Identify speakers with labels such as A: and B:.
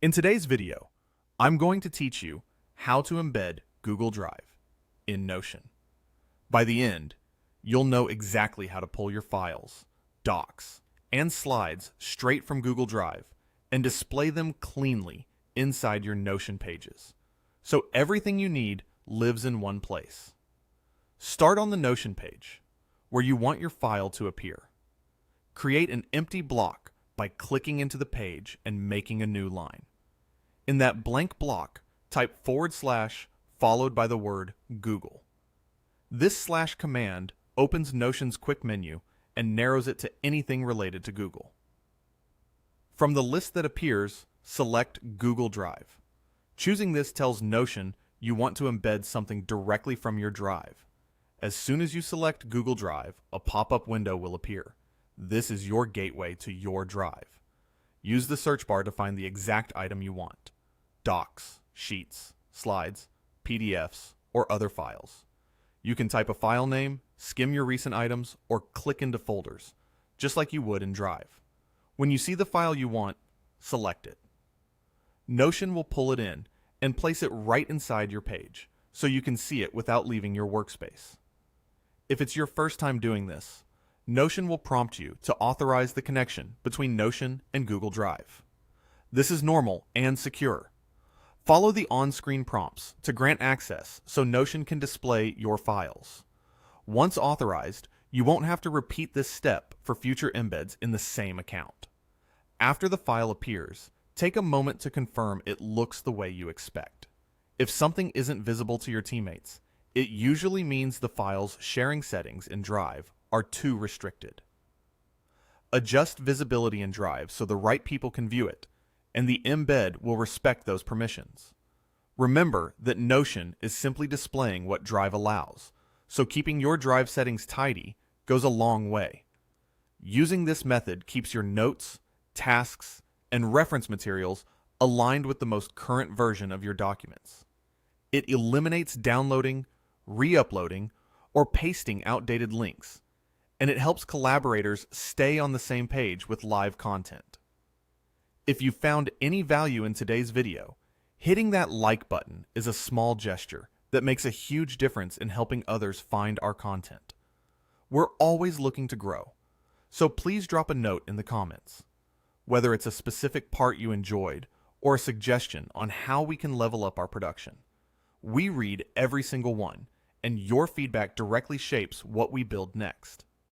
A: In today's video, I'm going to teach you how to embed Google Drive in Notion. By the end, you'll know exactly how to pull your files, docs, and slides straight from Google Drive and display them cleanly inside your Notion pages, so everything you need lives in one place. Start on the Notion page, where you want your file to appear. Create an empty block by clicking into the page and making a new line. In that blank block, type / followed by the word Google. This / command opens Notion's quick menu and narrows it to anything related to Google. From the list that appears, select Google Drive. Choosing this tells Notion you want to embed something directly from your drive. As soon as you select Google Drive, a pop-up window will appear. This is your gateway to your drive. Use the search bar to find the exact item you want: docs, sheets, slides, PDFs, or other files. You can type a file name, skim your recent items, or click into folders, just like you would in Drive. When you see the file you want, select it. Notion will pull it in and place it right inside your page, so you can see it without leaving your workspace. If it's your first time doing this, Notion will prompt you to authorize the connection between Notion and Google Drive. This is normal and secure. Follow the on-screen prompts to grant access so Notion can display your files. Once authorized, you won't have to repeat this step for future embeds in the same account. After the file appears, take a moment to confirm it looks the way you expect. If something isn't visible to your teammates, it usually means the file's sharing settings in Drive are too restricted. Adjust visibility in Drive so the right people can view it, and the embed will respect those permissions. Remember that Notion is simply displaying what Drive allows, so keeping your Drive settings tidy goes a long way. Using this method keeps your notes, tasks, and reference materials aligned with the most current version of your documents. It eliminates downloading, re-uploading, or pasting outdated links, and it helps collaborators stay on the same page with live content. If you found any value in today's video, hitting that like button is a small gesture that makes a huge difference in helping others find our content. We're always looking to grow, so please drop a note in the comments. Whether it's a specific part you enjoyed or a suggestion on how we can level up our production. We read every single one, and your feedback directly shapes what we build next.